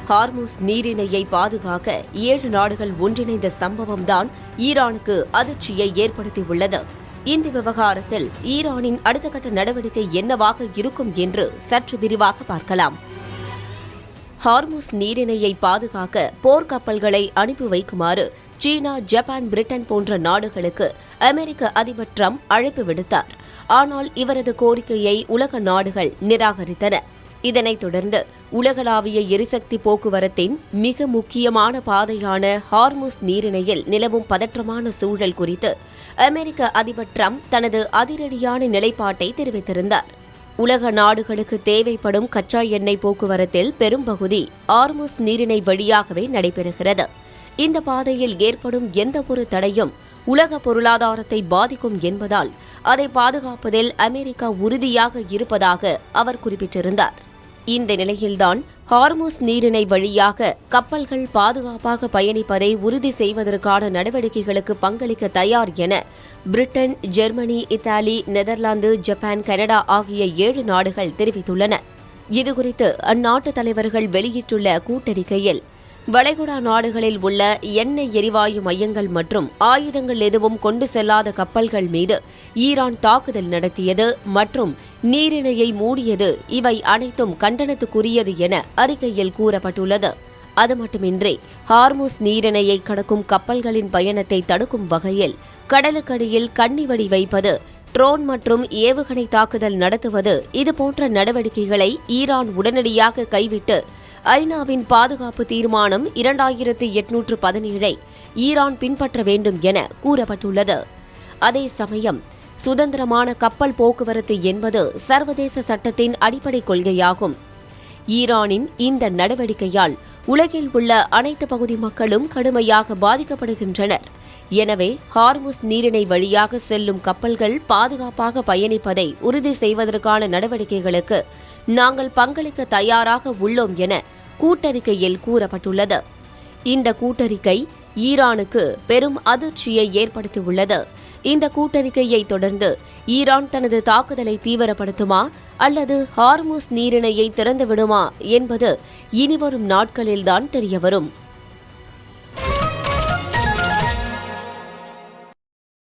Hormuz நீரிணையை பாதுகாக்க 7 நாடுகள் ஒன்றிணைந்த சம்பவம்தான் ஈரானுக்கு அதிர்ச்சியை ஏற்படுத்தியுள்ளது. இந்த விவகாரத்தில் ஈரானின் அடுத்த கட்ட நடவடிக்கை என்னவாக இருக்கும் என்று சற்று விரிவாக பார்க்கலாம். ஹார்முஸ் நீரிணையை பாதுகாக்க போர்க்கப்பல்களை அனுப்பி வைக்குமாறு சீனா, ஜப்பான், பிரிட்டன் போன்ற நாடுகளுக்கு அமெரிக்க அதிபர் டிரம்ப் அழைப்பு விடுத்தார். ஆனால் இவரது கோரிக்கையை உலக நாடுகள் நிராகரித்தன. இதனைத் தொடர்ந்து உலகளாவிய எரிசக்தி போக்குவரத்தின் மிக முக்கியமான பாதையான ஹார்முஸ் நீரிணையில் நிலவும் பதற்றமான சூழல் குறித்து அமெரிக்க அதிபர் டிரம்ப் தனது அதிரடியான நிலைப்பாட்டை தெரிவித்திருந்தார். உலக நாடுகளுக்கு தேவைப்படும் கச்சா எண்ணெய் போக்குவரத்தில் பெரும்பகுதி ஹார்முஸ் நீரிணை வழியாகவே நடைபெறுகிறது. இந்த பாதையில் ஏற்படும் எந்தவொரு தடையும் உலக பொருளாதாரத்தை பாதிக்கும் என்பதால் அதை பாதுகாப்பதில் அமெரிக்கா உறுதியாக இருப்பதாக அவர் குறிப்பிட்டிருந்தார். இந்த நிலையில்தான் ஹார்முஸ் நீரிணை வழியாக கப்பல்கள் பாதுகாப்பாக பயணிப்பதை உறுதி செய்வதற்கான நடவடிக்கைகளுக்கு பங்களிக்க தயார் என Britain, Germany, Italy, Netherlands, Japan, Canada ஆகிய 7 நாடுகள் தெரிவித்துள்ளன. இதுகுறித்து அந்நாட்டு தலைவர்கள் வெளியிட்டுள்ள கூட்டறிக்கையில், வளைகுடா நாடுகளில் உள்ள எண்ணெய் எரிவாயு மையங்கள் மற்றும் ஆயுதங்கள் எதுவும் கொண்டு செல்லாத கப்பல்கள் மீது ஈரான் தாக்குதல் நடத்தியது மற்றும் நீரிணையை மூடியது இவை அனைத்தும் கண்டனத்துக்குரியது என அறிக்கையில் கூறப்பட்டுள்ளது. அது மட்டுமின்றி ஹார்முஸ் நீரிணையை கடக்கும் கப்பல்களின் பயணத்தை தடுக்கும் வகையில் கடலுக்கடியில் கன்னிவெடி வைப்பது, ட்ரோன் மற்றும் ஏவுகணை தாக்குதல் நடத்துவது இதுபோன்ற நடவடிக்கைகளை ஈரான் உடனடியாக கைவிட்டு ஐநாவின் பாதுகாப்பு தீர்மானம் 2817 ஈரான் பின்பற்ற வேண்டும் என கூறப்பட்டுள்ளது. அதே சமயம் சுதந்திரமான கப்பல் போக்குவரத்து என்பது சர்வதேச சட்டத்தின் அடிப்படை கொள்கையாகும். ஈரானின் இந்த நடவடிக்கையால் உலகில் உள்ள அனைத்து பகுதி மக்களும் கடுமையாக பாதிக்கப்படுகின்றனர். எனவே ஹார்முஸ் நீரிணை வழியாக செல்லும் கப்பல்கள் பாதுகாப்பாக பயணிப்பதை உறுதி செய்வதற்கான நடவடிக்கைகளுக்கு நாங்கள் பங்களிக்க தயாராக உள்ளோம் என கூட்டறிக்கையில் கூறப்பட்டுள்ளது. இந்த கூட்டறிக்கை ஈரானுக்கு பெரும் அதிர்ச்சியை ஏற்படுத்தியுள்ளது. இந்த கூட்டறிக்கையை தொடர்ந்து ஈரான் தனது தாக்குதலை தீவிரப்படுத்துமா அல்லது ஹார்முஸ் நீரிணையை திறந்துவிடுமா என்பது இனிவரும் நாட்களில்தான் தெரியவரும்.